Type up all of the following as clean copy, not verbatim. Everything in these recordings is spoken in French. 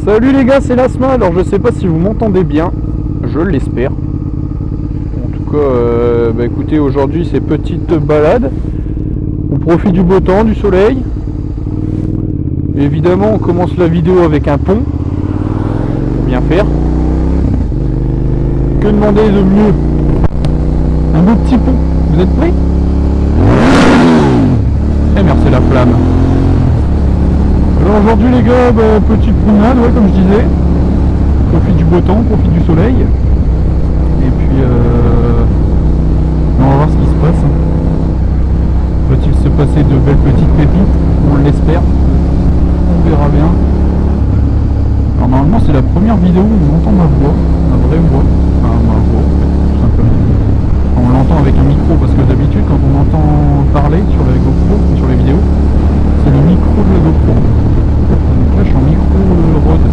Salut les gars, c'est Lasma. Alors je sais pas si vous m'entendez bien, je l'espère. En tout cas, écoutez, aujourd'hui c'est petite balade. On profite du beau temps, du soleil. Et évidemment, on commence la vidéo avec un pont. Pour bien faire. Que demander de mieux? Un beau petit pont. Vous êtes prêts? Eh merde, c'est la flamme. Alors aujourd'hui les gars, petite promenade, ouais, comme je disais. Profite du beau temps, profite du soleil. Et puis on va voir ce qui se passe. Va-t-il se passer de belles petites pépites? On l'espère. On verra bien. Alors normalement c'est la première vidéo où on entend ma voix, ma vraie voix. Enfin ma voix, tout simplement. On l'entend avec un micro parce que d'habitude quand on entend parler sur la GoPro, sur les vidéos, c'est le micro de la GoPro. Donc là je suis en micro Rode.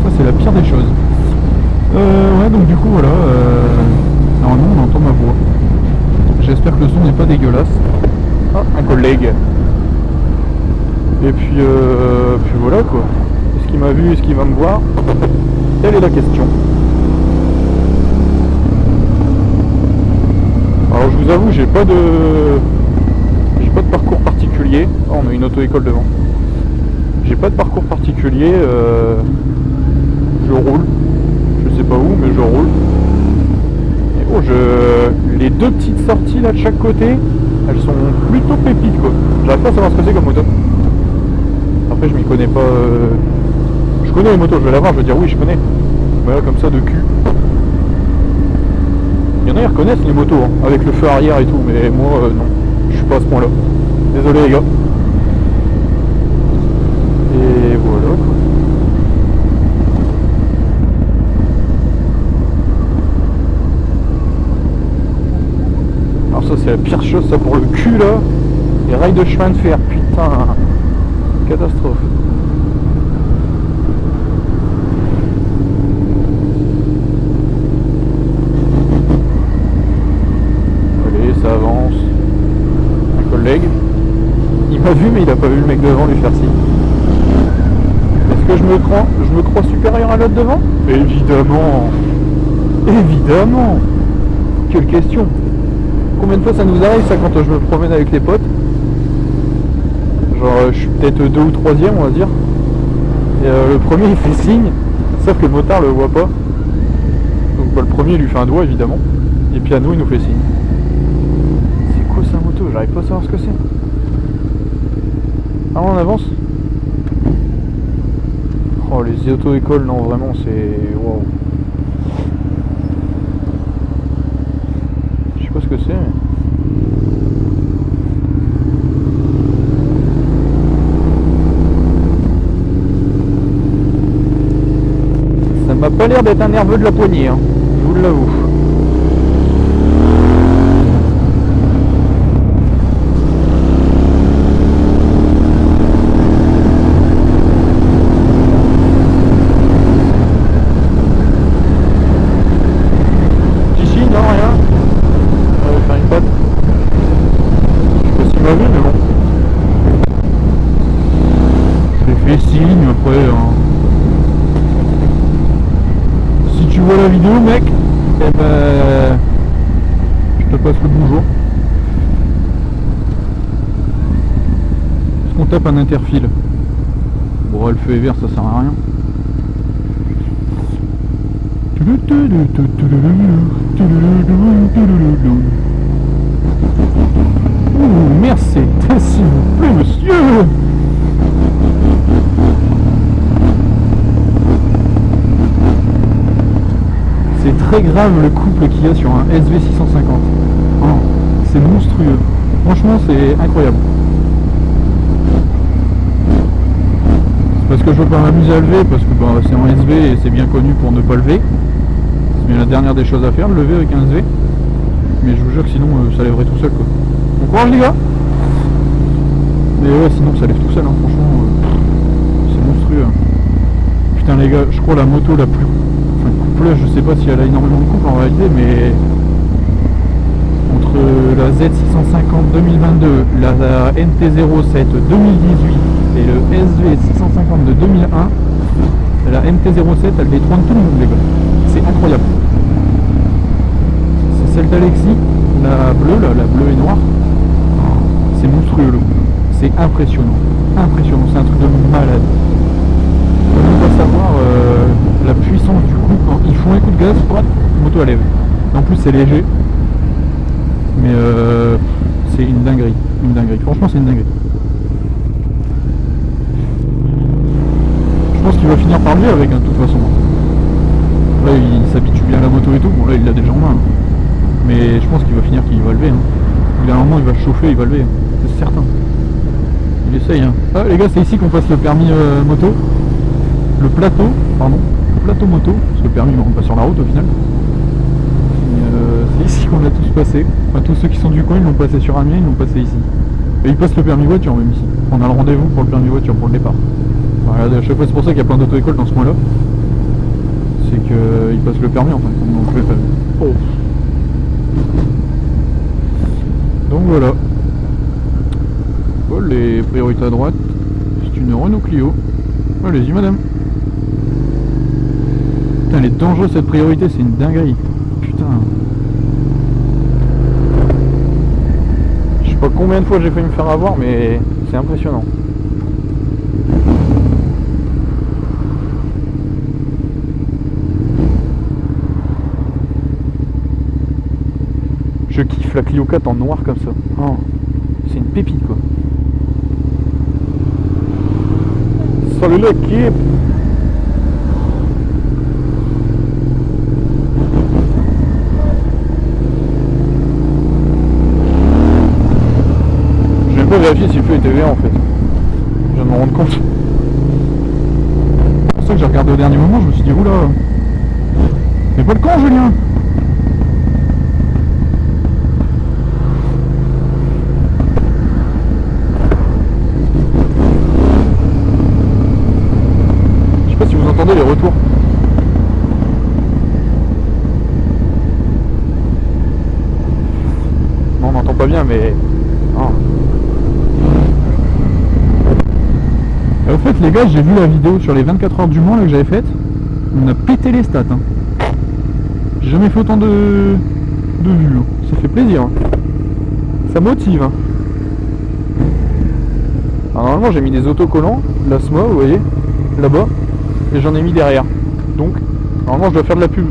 Ça c'est la pire des choses. Ouais, donc du coup voilà, normalement on entend ma voix. J'espère que le son n'est pas dégueulasse. Ah, un collègue. Et puis voilà quoi. Est-ce qu'il m'a vu, est-ce qu'il va me voir? Telle est la question. Alors je vous avoue, j'ai pas de parcours particulier. Oh, on a une auto-école devant. J'ai pas de parcours particulier. Je roule. Je sais pas où, mais je roule. Et oh, les deux petites sorties là de chaque côté, elles sont plutôt pépites quoi. J'arrive pas à savoir ce que c'est comme moto. Après je m'y connais pas. Je connais les motos, je vais la voir, je vais dire oui je connais. Voilà, comme ça de cul. Il y en a qui reconnaissent les motos, hein, avec le feu arrière et tout, mais moi non, je suis pas à ce point là. Désolé les gars. Et voilà quoi. Alors ça c'est la pire chose ça pour le cul là. Les rails de chemin de fer, putain. Catastrophe. Allez, ça avance. Un collègue. Il m'a vu mais il a pas vu le mec devant lui faire signe. Est-ce que je me crois supérieur à l'autre devant? Évidemment. Évidemment. Quelle question. Combien de fois ça nous arrive ça quand je me promène avec les potes? Genre je suis peut-être 2 ou 3e on va dire. Et le premier il fait signe, sauf que le motard le voit pas. Donc le premier il lui fait un doigt évidemment. Et puis à nous il nous fait signe. C'est quoi ça moto? J'arrive pas à savoir ce que c'est. Ah on avance. Oh les auto-écoles non vraiment c'est... Wow. Je sais pas ce que c'est mais... Ça m'a pas l'air d'être un nerveux de la poignée, hein. Je vous l'avoue. Ici, non, rien. On va faire une patte. Je sais pas s'il m'a vu, mais bon. Je lui ai fait signe après, hein. Si tu vois la vidéo mec, eh ben je te passe le bonjour. Est-ce qu'on tape un interfile? Bon le feu est vert ça sert à rien. Ouh, merci, s'il vous plaît monsieur. C'est très grave le couple qu'il y a sur un SV650. Oh, c'est monstrueux. Franchement, c'est incroyable. C'est parce que je veux pas m'amuser à lever, parce que c'est en SV et c'est bien connu pour ne pas lever. C'est la dernière des choses à faire, de lever avec un SV. Mais je vous jure que sinon, ça lèverait tout seul quoi. Bon courage les gars. Mais ouais, sinon ça lève tout seul, hein. Franchement, c'est monstrueux. Hein. Putain les gars, je crois la moto la plus... Enfin, couple, je sais pas si elle a énormément de couple en réalité, mais... En la Z650 2022, la MT-07 2018 et le SV650 de 2001, la MT-07 elle détrône tout le monde les gars. C'est incroyable. C'est celle d'Alexis, la bleue là, la bleue et noire. C'est monstrueux le coup. C'est impressionnant. Impressionnant, c'est un truc de malade. On va savoir la puissance du coup quand ils font un coup de gaz, moto à lève. En plus c'est léger. Mais c'est une dinguerie. Une dinguerie. Franchement c'est une dinguerie. Je pense qu'il va finir par lever avec de toute façon. Là il s'habitue bien à la moto et tout. Bon là il l'a déjà en main. Mais je pense qu'il va finir qu'il va lever. Il a un moment il va chauffer, il va lever. C'est certain. Il essaye. Hein. Ah les gars c'est ici qu'on passe le permis moto. Le plateau moto, parce que le permis on passe sur la route au final. C'est ici qu'on a tous passé. Enfin tous ceux qui sont du coin ils l'ont passé sur Amiens, ils l'ont passé ici. Et ils passent le permis voiture même ici. On a le rendez-vous pour le permis voiture pour le départ. Enfin, regardez, à chaque fois c'est pour ça qu'il y a plein d'auto-écoles dans ce coin là. C'est qu'ils passent le permis enfin. Donc, donc voilà. Bon, les priorités à droite. C'est une Renault Clio. Allez-y madame. Putain elle est dangereuse cette priorité, c'est une dinguerie. Putain. Je sais pas combien de fois j'ai failli me faire avoir mais c'est impressionnant. Je kiffe la Clio 4 en noir comme ça. Oh, c'est une pépite quoi. Salut l'équipe. Je vais pas vérifier si le feu était vert en fait. Je viens de me rendre compte. C'est pour ça que j'ai regardé au dernier moment, je me suis dit oula. Mais pas le camp Julien. Les retours. Non, on n'entend pas bien, mais. Oh. Au fait, les gars, j'ai vu la vidéo sur les 24 heures du Mans là, que j'avais faite. On a pété les stats. Hein. J'ai jamais fait autant de vues. Hein. Ça fait plaisir. Hein. Ça motive. Hein. Alors, normalement, j'ai mis des autocollants, de la SMA, vous voyez, là-bas. Et j'en ai mis derrière. Donc, normalement je dois faire de la pub.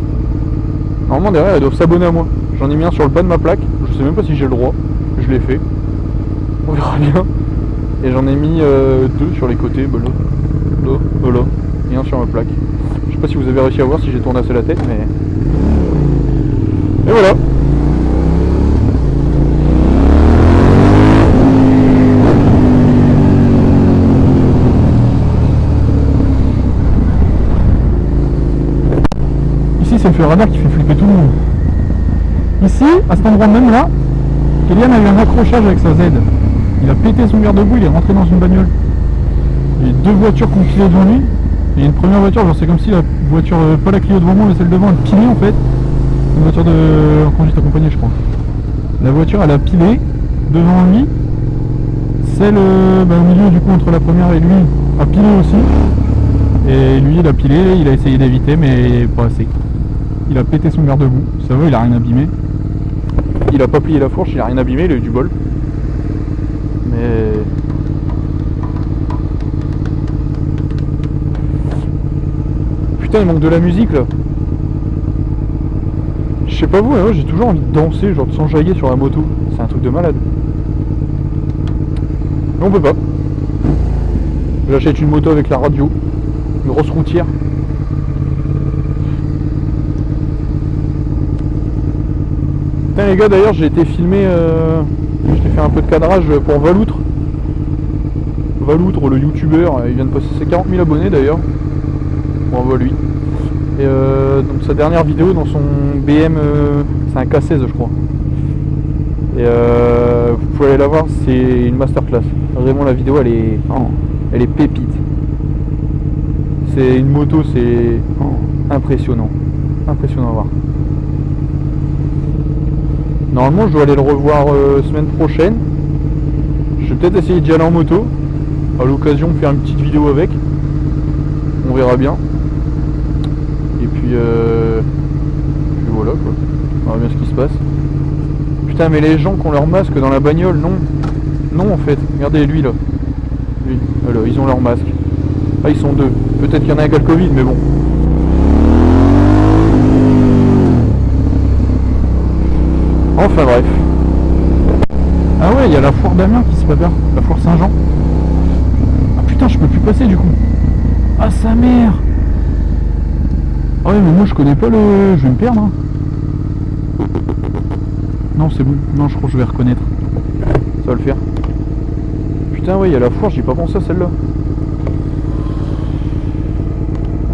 Normalement derrière ils doivent s'abonner à moi. J'en ai mis un sur le bas de ma plaque. Je sais même pas si j'ai le droit. Je l'ai fait. On verra bien. Et j'en ai mis deux sur les côtés. Bah là. Et un sur ma plaque. Je sais pas si vous avez réussi à voir si j'ai tourné assez la tête, mais... Et voilà. C'est le feu radar qui fait flipper tout le monde. Ici, à cet endroit même là, Kélian a eu un accrochage avec sa Z. Il a pété son garde-boue, il est rentré dans une bagnole. Il y a deux voitures qui ont pilé devant lui. Et une première voiture, genre c'est comme si la voiture, pas la Clio devant moi, mais celle devant, elle pilait en fait. Une voiture de conduite accompagnée je crois. La voiture elle a pilé devant lui. Celle au milieu du coup entre la première et lui a pilé aussi. Et lui il a pilé, il a essayé d'éviter mais pas assez. Il a pété son garde-boue, ça va, il a rien abîmé. Il a pas plié la fourche, il a rien abîmé, il a eu du bol. Mais... Putain, il manque de la musique là. Je sais pas vous, mais moi j'ai toujours envie de danser, genre de s'enjailler sur la moto. C'est un truc de malade. Mais on peut pas. J'achète une moto avec la radio, une grosse routière. Putain les gars, d'ailleurs j'ai été filmé, j'ai fait un peu de cadrage pour Valoutre. Valoutre, le youtubeur, il vient de passer ses 40 000 abonnés d'ailleurs. Bravo à lui. Et donc sa dernière vidéo dans son BM, c'est un K16 je crois. Et vous pouvez aller la voir, c'est une masterclass. Vraiment la vidéo elle est pépite. C'est une moto, c'est impressionnant. Impressionnant à voir. Normalement je dois aller le revoir semaine prochaine. Je vais peut-être essayer d'y aller en moto. À l'occasion de faire une petite vidéo avec. On verra bien. Et puis voilà quoi. On verra bien ce qui se passe. Putain mais les gens qui ont leur masque dans la bagnole, non. Non en fait. Regardez lui là. Lui. Alors ils ont leur masque. Ah ils sont deux. Peut-être qu'il y en a un qui a le Covid mais bon. Enfin bref. Ah ouais, il y a la foire d'Amiens qui se prépare. La foire Saint-Jean. Ah putain, je peux plus passer du coup. Ah sa mère. Ah ouais, mais moi je connais pas le... Je vais me perdre. Hein. Non, c'est bon. Non, je crois que je vais reconnaître. Ça va le faire. Putain, ouais, il y a la foire, j'ai pas pensé à celle-là.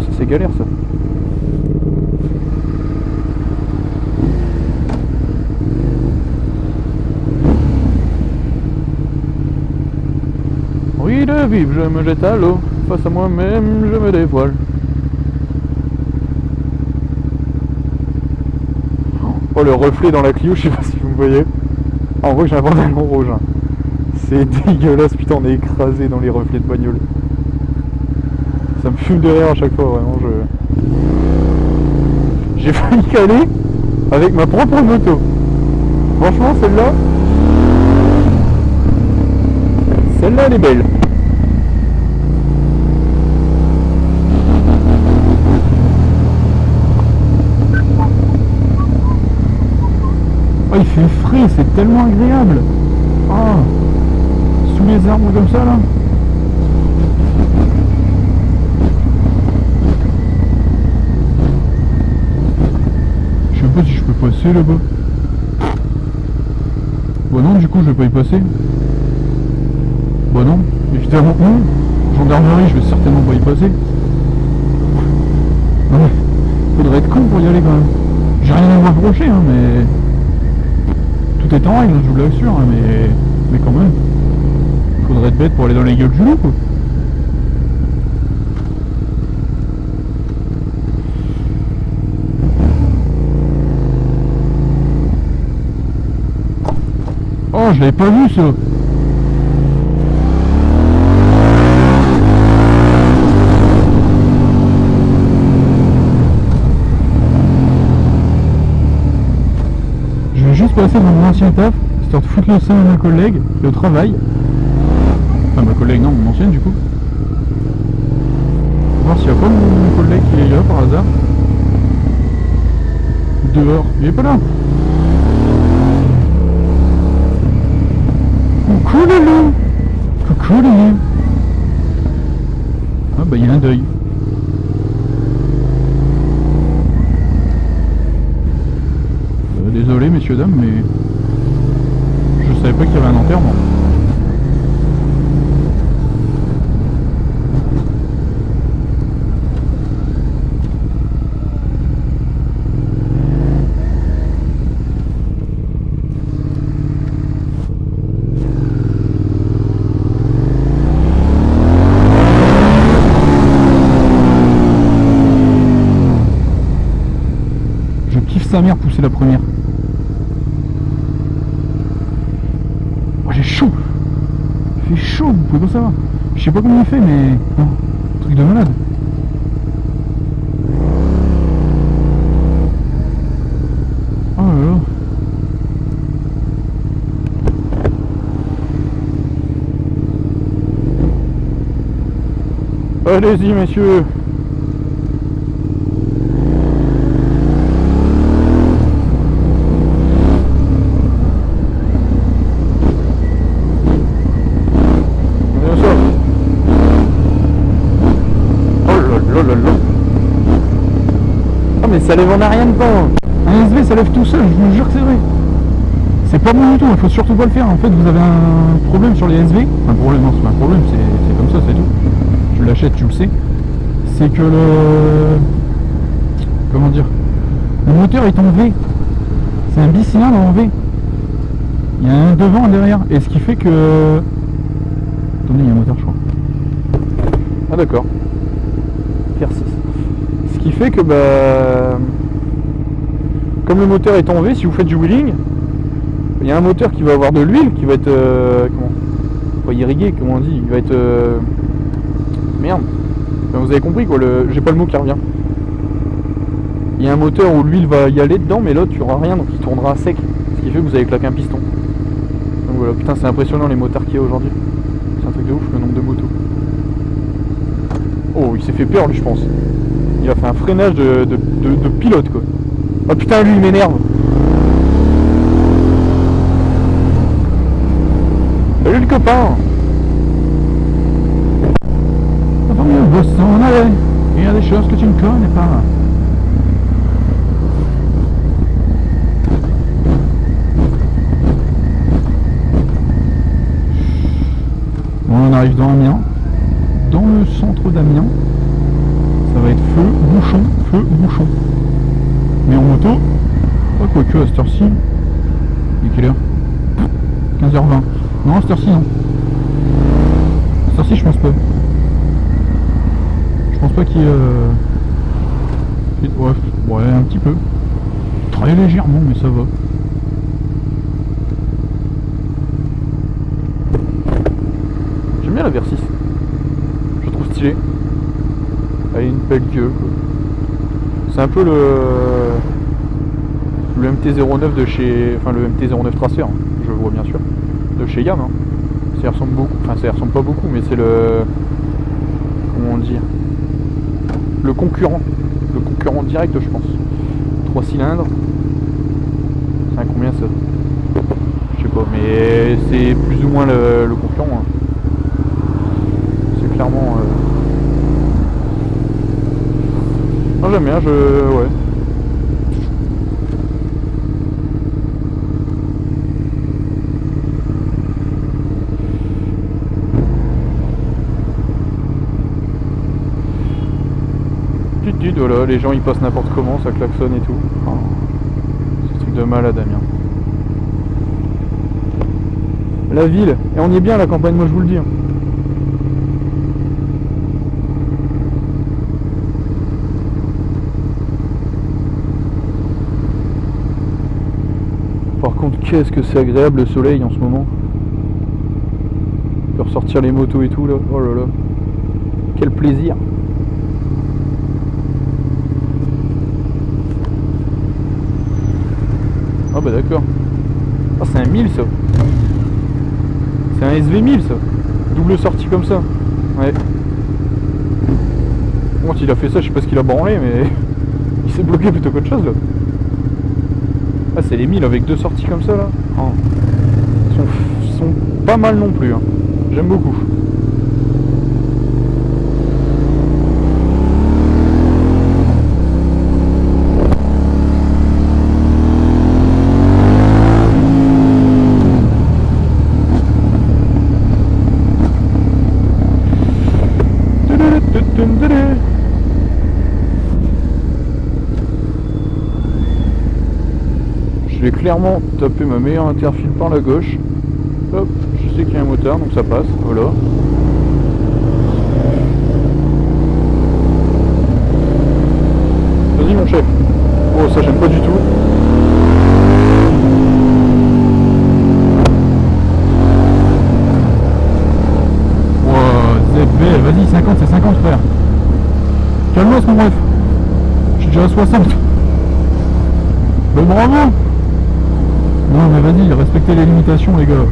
Ça, c'est galère ça. Oui, de vivre, je me jette à l'eau. Face à moi-même, je me dévoile. Oh, le reflet dans la Clio, je sais pas si vous me voyez. En vrai, j'ai un pantalon rouge. Hein. C'est dégueulasse, putain, on est écrasé dans les reflets de bagnole. Ça me fume de rire à chaque fois, vraiment. J'ai failli caler avec ma propre moto. Franchement, celle-là, elle est belle. Oh, il fait frais, c'est tellement agréable. Ah, sous les arbres comme ça là. Je sais pas si je peux passer là-bas. Bah non, du coup je vais pas y passer. Bah non, évidemment non. Gendarmerie, je vais certainement pas y passer. Non mais, faudrait être con pour y aller quand même. J'ai rien à me reprocher, hein, mais... Tout est en règle, je vous l'assure, hein, mais quand même. Faudrait être bête pour aller dans les gueules du loup, quoi. Oh, je l'avais pas vu ça. Je vais juste passer dans mon ancien taf, histoire de foutre le sein à ma collègue, et au travail. Enfin ma collègue non, mon ancienne du coup. Voir s'il n'y a pas mon collègue qui est là par hasard. Dehors, il est pas là. Coucou les loups. Coucou les loups. Ah bah il y a un deuil. Désolé messieurs dames mais je savais pas qu'il y avait un enterrement. Je kiffe sa mère pousser la première. J'ai chaud. Il fait chaud, vous pouvez pas savoir. Je sais pas comment il fait, mais... Non, truc de malade. Oh là là. Allez-y, messieurs. Mais ça lève en a rien de pas. Un SV ça lève tout seul, je vous jure que c'est vrai. C'est pas bon du tout, il faut surtout pas le faire. En fait vous avez un problème sur les SV. Enfin, un problème, non c'est pas un problème, c'est comme ça, c'est tout. Je l'achète, tu le sais. C'est que le... Comment dire, le moteur est en V. C'est un bicylindre en V. Il y a un devant, un derrière. Et ce qui fait que... Attendez, il y a un moteur je crois. Ah d'accord. Merci. Ce qui fait que bah, comme le moteur est en V, si vous faites du wheeling, Il y a un moteur qui va avoir de l'huile, qui va être... comment, pas irrigué, comment on dit. Il va être... merde. Enfin, vous avez compris quoi, j'ai pas le mot qui revient. Il y a un moteur où l'huile va y aller dedans, mais l'autre tu auras rien, donc il tournera à sec. Ce qui fait que vous allez claquer un piston. Donc voilà, putain c'est impressionnant les motards qu'il y a aujourd'hui. C'est un truc de ouf le nombre de motos. Oh, il s'est fait peur lui je pense. Il a fait un freinage de pilote quoi. Oh putain lui il m'énerve. Salut le copain. Avant mieux bosse s'en aller. Il y a des choses que tu ne connais pas. Bon, on arrive dans Amiens. Dans le centre d'Amiens. Ça va être feu, bouchon. Mais en moto, pas quoique à cette heure-ci. Il est quelle heure? 15h20. Non, à cette heure-ci, non. À cette heure-ci, je pense pas. Je pense pas qu'il y ait... Ouais, un petit peu. Très légèrement, mais ça va. J'aime bien la VR6. Je la trouve stylée. Elle a une belle gueule. C'est un peu le MT-09 de chez... Enfin le MT-09 Tracer, hein, je vois bien sûr. De chez Yam. Hein. Ça y ressemble beaucoup. Enfin ça y ressemble pas beaucoup, mais c'est le... Comment on dit? Le concurrent. Le concurrent direct je pense. 3 cylindres. C'est un combien ça? Je sais pas, mais c'est plus ou moins le concurrent. Hein. C'est clairement... Non j'aime bien, ouais. Voilà, les gens ils passent n'importe comment, ça klaxonne et tout. Oh, c'est un truc de malade Amiens. La ville, et on y est bien à la campagne, moi je vous le dis. Par contre, qu'est-ce que c'est agréable le soleil en ce moment. On peut ressortir les motos et tout là. Oh là là. Quel plaisir. Ah bah d'accord. Ah c'est un 1000 ça. C'est un SV1000 ça. Double sortie comme ça. Ouais. Bon, il a fait ça, je sais pas ce qu'il a branlé, mais il s'est bloqué plutôt qu'autre chose là. Ah c'est les 1000 avec 2 sorties comme ça là. Oh. Ils sont pas mal non plus. Hein. J'aime beaucoup. Je vais clairement taper ma meilleure interfile par la gauche. Hop, je sais qu'il y a un motard, donc ça passe. Voilà. Vas-y mon chef. Oh ça j'aime pas du tout. Wow, ZB, vas-y 50 c'est 50 frère. Calme-toi mon bref. Je suis déjà à 60. Ben bravo. Non mais vas-y, respectez les limitations les gars.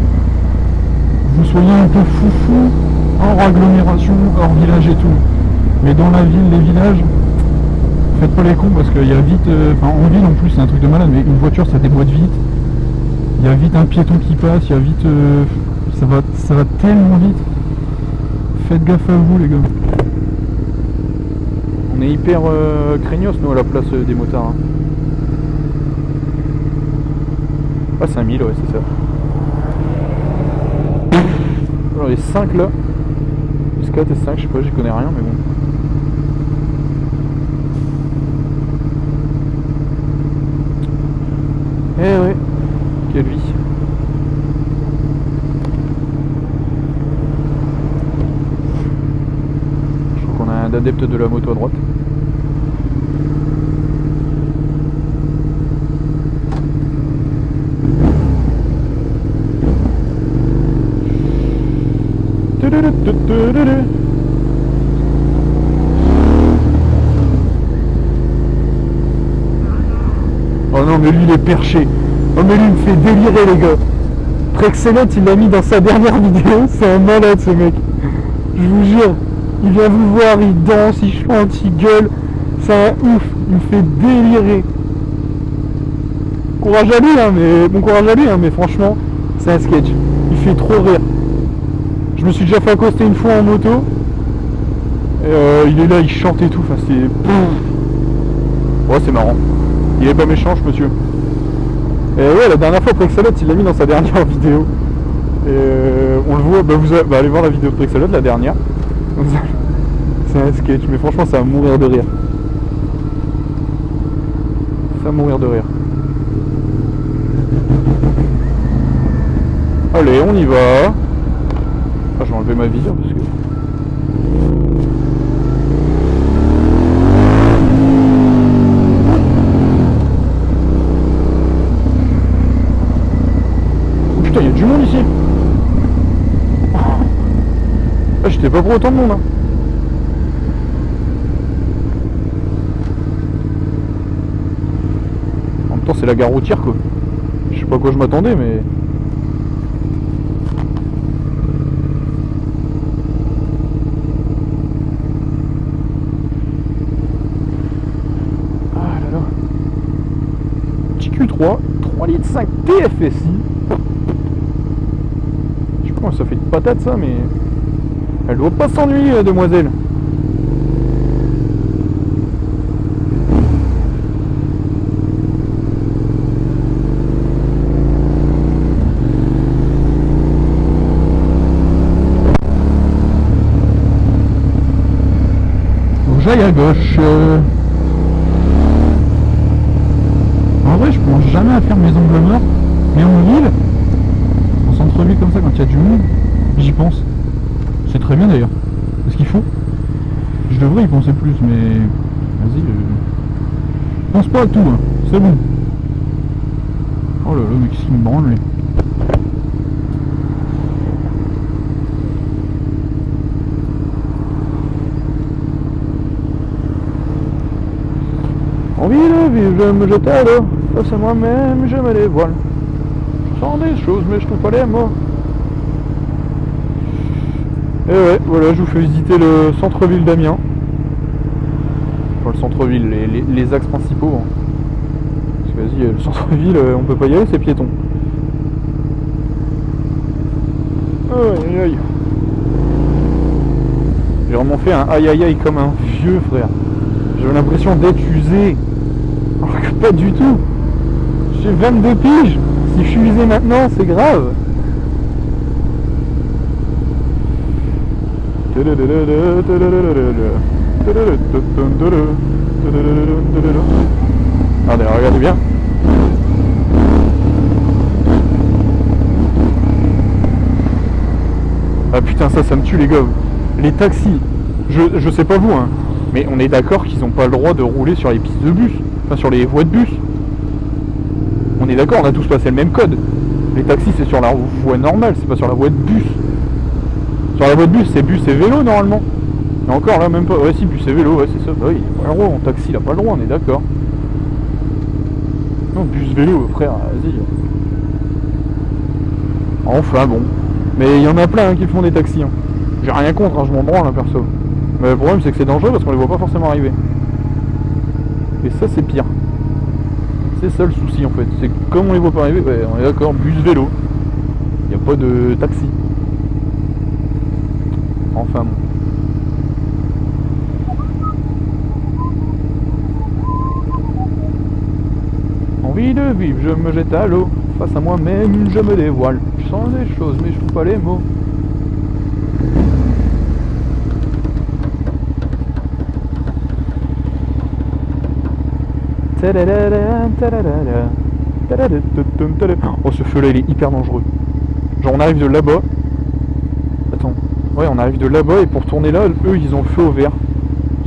Vous soyez un peu foufou, hors agglomération, hors village et tout. Mais dans la ville, les villages, faites pas les cons parce qu'il y a vite... Enfin en ville en plus c'est un truc de malade, mais une voiture ça déboîte vite. Il y a vite un piéton qui passe, il y a vite... ça va tellement vite. Faites gaffe à vous les gars. On est hyper craignos nous à la place des motards. Hein. Ah c'est un 1000 ouais c'est ça. Alors les 5 là. Les 4 et 5 je sais pas, j'y connais rien mais bon. Eh ouais, quelle vie. Je crois qu'on a un adepte de la moto à droite. Oh non, mais lui il est perché. Oh mais lui il me fait délirer les gars. Prexelot il l'a mis dans sa dernière vidéo, c'est un malade ce mec. Je vous jure, il vient vous voir, il danse, il chante, il gueule. C'est un ouf, il me fait délirer. Courage à lui hein, mais bon courage à lui hein, mais franchement, c'est un sketch. Il fait trop rire. Je me suis déjà fait accoster une fois en moto. Et il est là, il chante et tout, enfin c'est... Ouais c'est marrant. Il est pas méchant ce monsieur. Et ouais, la dernière fois Prexelot il l'a mis dans sa dernière vidéo. Et on le voit, bah, allez voir la vidéo de Prexelot, la dernière. C'est un sketch, mais franchement ça va mourir de rire. Ça va mourir de rire. Allez, on y va. Ah, je vais enlever ma visière parce que... Oh, putain, il y a du monde ici. Ah, j'étais pas pour autant de monde. Hein. En même temps, c'est la gare routière quoi. Je sais pas à quoi je m'attendais, mais... Q3, 3 litres 5 TFSI. Je sais pas comment ça fait de patate ça, mais elle doit pas s'ennuyer la demoiselle. Faut que j'aille à gauche. En vrai, je pense jamais à faire mes angles morts, mais en ville, en centre-ville comme ça, quand il y a du monde, j'y pense. C'est très bien d'ailleurs. C'est ce qu'il faut. Je devrais y penser plus, mais vas-y. Pense pas à tout, hein. C'est bon. Oh là là, mais qu'est-ce qu'il me branle lui. Envie de vivre, je me jette à l'eau. Face à moi-même, je me dévoile. Je sens des choses, mais je trouve pas les mots. Et ouais, voilà, je vous fais visiter le centre-ville d'Amiens. Enfin, le centre-ville, les axes principaux. Hein. Parce que vas-y, le centre-ville, on peut pas y aller, c'est piéton. Aïe aïe. J'ai vraiment fait un aïe aïe aïe comme un vieux frère. J'avais l'impression d'être usé. Alors que pas du tout. J'ai 22 piges. Si je suis usé maintenant, c'est grave. Regardez bien. Ah putain, ça me tue les gars. Les taxis, je sais pas vous hein, mais on est d'accord qu'ils n'ont pas le droit de rouler sur les pistes de bus, enfin sur les voies de bus. On est d'accord, on a tous passé le même code. Les taxis c'est sur la voie normale, c'est pas sur la voie de bus. Sur la voie de bus c'est bus et vélo normalement. Et encore là même pas, ouais si bus et vélo, ouais c'est ça, bah oui, il a pas le droit, en taxi il a pas le droit, on est d'accord. Non bus vélo frère, vas-y. Enfin bon. Mais il y en a plein hein, qui font des taxis. Hein. J'ai rien contre, hein, je m'en branle hein, perso. Mais le problème c'est que c'est dangereux parce qu'on les voit pas forcément arriver. Et ça c'est pire. C'est ça le souci en fait. C'est que comme on les voit pas arriver, ouais, on est d'accord, bus vélo. Il n'y a pas de taxi. Enfin bon. Envie de vivre, je me jette à l'eau. Face à moi-même, je me dévoile. Je sens des choses, mais je trouve pas les mots. Oh, ce feu là, il est hyper dangereux. Genre, on arrive de là-bas. Attends. Ouais, on arrive de là-bas et pour tourner là, eux, ils ont le feu au vert.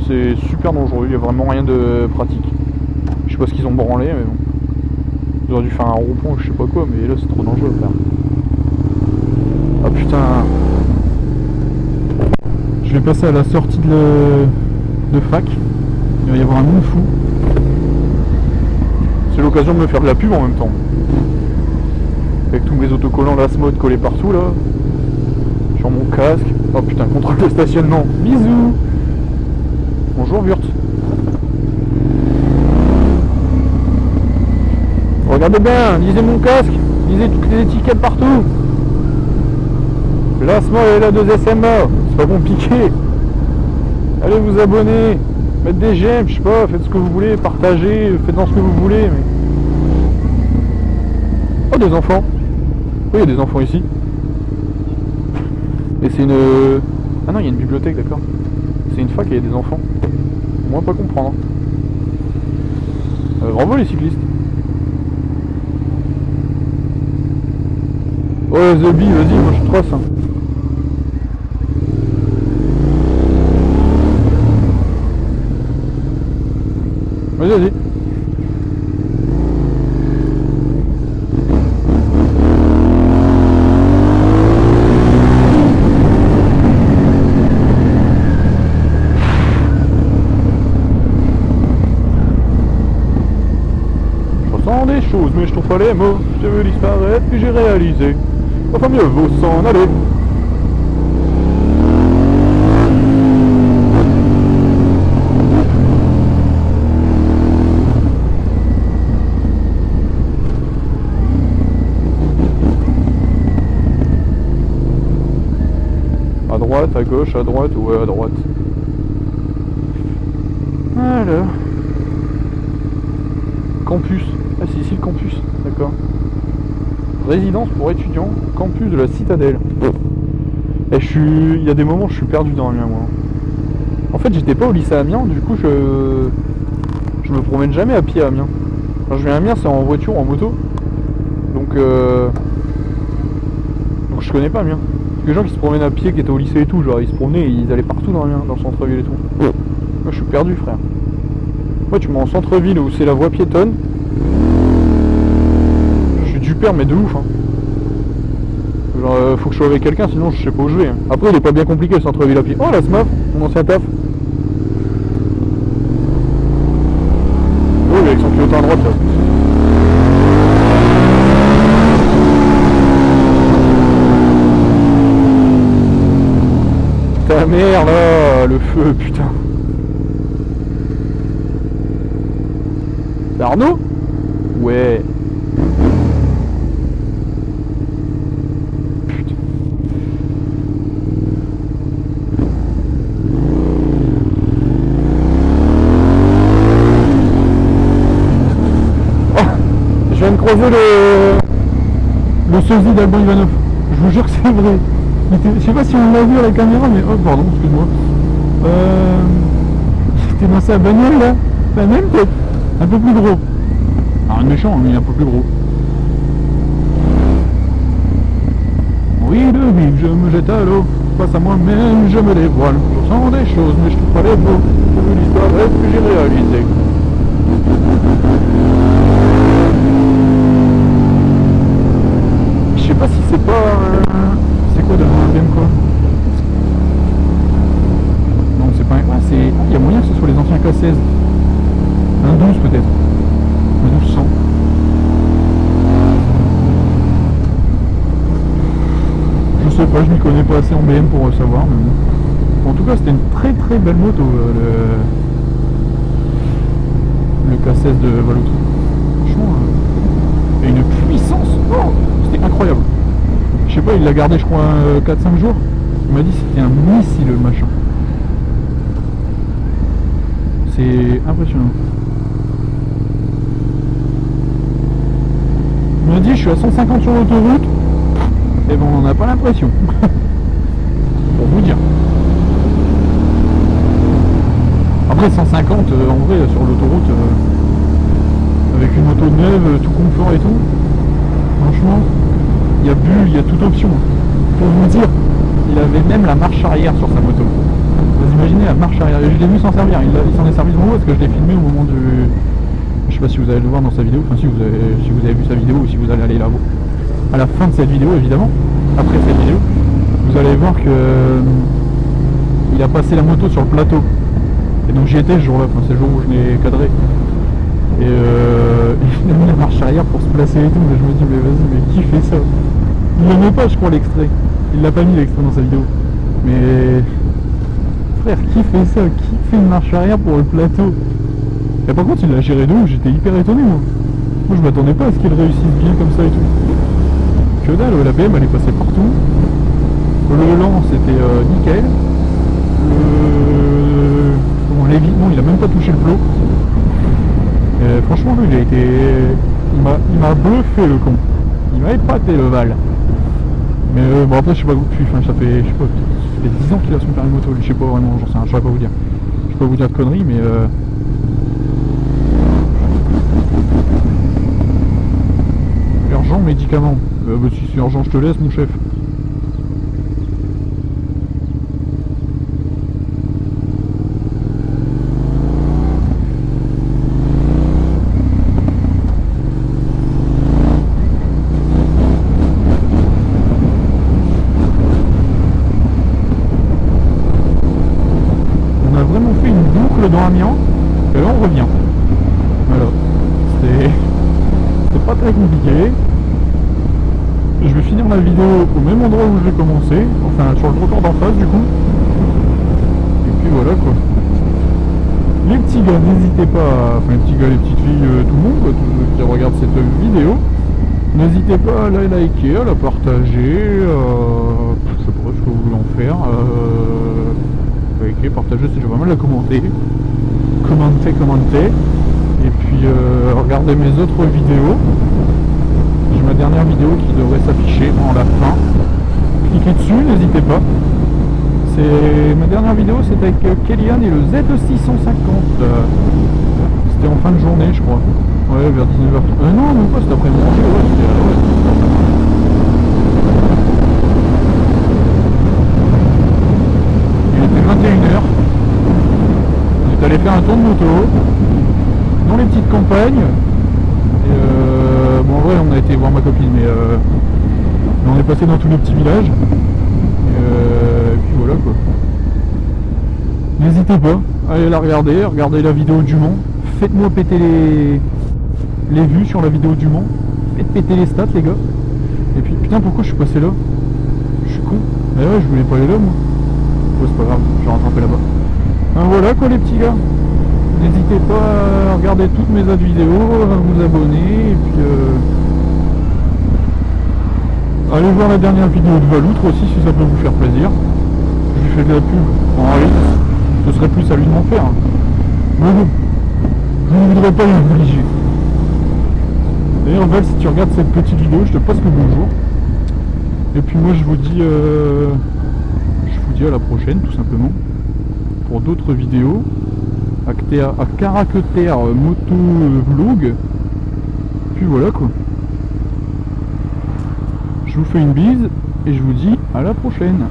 C'est super dangereux, il y a vraiment rien de pratique. Je sais pas ce qu'ils ont branlé, mais bon. Ils auraient dû faire un rond-point ou je sais pas quoi, mais là c'est trop dangereux frère. Ah putain. Je vais passer à la sortie de fac. Il va y avoir un monde fou. C'est l'occasion de me faire de la pub en même temps. Avec tous mes autocollants Lasmod collés partout là. Sur mon casque. Oh putain, contrôle de stationnement. Bisous. Bonjour Wurt. Regardez bien, lisez mon casque. Lisez toutes les étiquettes partout. Lasmod et la 2SMA. C'est pas compliqué. Allez vous abonner. Mettre des j'aime, je sais pas, faites ce que vous voulez, partagez, faites-en ce que vous voulez. Mais... Oh, des enfants. Oui, il y a des enfants ici. Et c'est une... Ah non, il y a une bibliothèque, d'accord. C'est une fac et il y a des enfants. Moi, pas comprendre. Bravo les cyclistes. Oh, The Bee, vas-y, moi je trosse. Hein. Vas-y, vas-y. Je ressens des choses, mais je trouve pas les mots. Je veux disparaître, puis j'ai réalisé. Enfin mieux vaut s'en aller. À droite, à gauche, à droite, ouais, à droite. Alors. Campus. Ah, c'est ici le campus, d'accord. Résidence pour étudiants, campus de la Citadelle. Et il y a des moments où je suis perdu dans Amiens, moi. En fait, j'étais pas au lycée à Amiens, du coup, je me promène jamais à pied à Amiens. Quand je viens à Amiens, c'est en voiture, en moto. Donc je connais pas Amiens. Les gens qui se promènent à pied, qui étaient au lycée et tout, genre ils se promenaient, ils allaient partout dans Amiens, dans le centre-ville et tout. Moi je suis perdu, frère. Moi tu mets en centre-ville où c'est la voie piétonne. Je suis du père, mais de ouf. Hein. Genre faut que je sois avec quelqu'un, sinon je sais pas où je vais. Hein. Après il est pas bien compliqué le centre-ville à pied. Oh la SMAF, mon ancien taf. Oui, avec son pilote à droite là. Ta mère là, le feu, putain. C'est Arnaud? Ouais. Putain. Oh, je viens de croiser le sosie d'Alban Ivanov. Je vous jure que c'est vrai. Je sais pas si on l'a vu à la caméra, mais oh pardon, excuse-moi. Il était dans sa bagnole là, la même tête, un peu plus gros. Alors méchant, mais un peu plus gros. Oui, de vivre, je me jette à l'eau, face à moi-même, je me dévoile. Je sens des choses, mais je trouve pas les mots. Je veux l'histoire que j'ai réalisé. Je sais pas si c'est pas... C'est quoi devant un BM quoi? Non, c'est pas un... Ah, c'est... Il y a moyen que ce soit les anciens K16. Un 12 peut-être. Un 1200. Je sais pas, je m'y connais pas assez en BM pour savoir. Mais bon. En tout cas, c'était une très très belle moto, le K16 de Valout. Franchement, et une puissance. Oh, c'était incroyable. Je sais pas, il l'a gardé je crois 4-5 jours. Il m'a dit que c'était un missile le machin. C'est impressionnant. Il m'a dit je suis à 150 sur l'autoroute. Et bon on n'a pas l'impression. Pour vous dire. Après 150 en vrai sur l'autoroute avec une moto neuve, tout confort et tout. Franchement. Il y a bulle, il y a toute option. Pour vous dire, il avait même la marche arrière sur sa moto. Vous imaginez la marche arrière. Je l'ai vu s'en servir. Il s'en est servi devant moi parce que je l'ai filmé au moment du... Je sais pas si vous allez le voir dans sa vidéo. Enfin si vous avez vu sa vidéo ou si vous allez aller là-bas. À la fin de cette vidéo évidemment. Après cette vidéo, vous allez voir que il a passé la moto sur le plateau. Et donc j'y étais ce jour-là, enfin c'est le jour où je l'ai cadré. Et il a mis la marche arrière pour se placer et tout. Et je me dis mais vas-y, mais qui fait ça? Il l'aimait pas je crois l'extrait. Il l'a pas mis l'extrait dans sa vidéo. Mais frère, qui fait ça? Qui fait une marche arrière pour le plateau? Et par contre il l'a géré de ouf, j'étais hyper étonné moi. Moi je m'attendais pas à ce qu'il réussisse bien comme ça et tout. Que dalle, la BM elle est passée partout. Le lent c'était nickel. L'évitement il a même pas touché le flot. Franchement lui il a été. Il m'a bluffé le con. Il m'a épaté le Val. Mais bon après je sais pas où depuis, enfin ça fait je sais pas, ça fait 10 ans qu'il a son permis moto, je sais pas vraiment, j'en sais rien, je saurais pas vous dire. Je peux pas vous dire de conneries mais urgent médicament. Bah, si c'est urgent je te laisse mon chef. Vraiment fait une boucle dans Amiens et là on revient. Voilà, c'était pas très compliqué. Je vais finir ma vidéo au même endroit où je l'ai commencé, enfin sur le trottoir d'en face du coup. Et puis voilà quoi. Les petits gars, n'hésitez pas, enfin les petits gars, les petites filles, tout le monde, tous ceux qui regardent cette vidéo, n'hésitez pas à la liker, à la partager, je sais pas ce que vous voulez en faire. Liker, partager, c'est déjà pas mal, à commenter. Commentez. Et puis regardez mes autres vidéos. J'ai ma dernière vidéo qui devrait s'afficher en la fin. Cliquez dessus, n'hésitez pas. Ma dernière vidéo, c'était avec Kellyanne et le Z650. C'était en fin de journée, je crois. Ouais, vers 19h. Non, même pas, cet après-midi. Il était 21h. On est allé faire un tour de moto dans les petites campagnes. Et bon, en vrai, on a été voir ma copine, mais on est passé dans tous les petits villages. Et puis voilà quoi. N'hésitez pas, allez la regarder, regardez la vidéo du Mans. Faites-moi péter les vues sur la vidéo du Mans. Faites péter les stats les gars. Et puis putain, pourquoi je suis passé là? Je suis con. Mais ouais, je voulais pas aller là moi. Ouais, c'est pas grave, je vais rattraper là-bas. Ben voilà quoi les petits gars. N'hésitez pas à regarder toutes mes autres vidéos, à vous abonner, et puis allez voir la dernière vidéo de Valoutre aussi si ça peut vous faire plaisir. Je lui fais de la pub en réalité, ce serait plus à lui de m'en faire. Mais bon, je ne voudrais pas l'obliger. D'ailleurs Val, si tu regardes cette petite vidéo, je te passe le bonjour. Et puis moi je vous dis à la prochaine tout simplement pour d'autres vidéos à caractère moto vlog. Puis voilà quoi. Je vous fais une bise et je vous dis à la prochaine.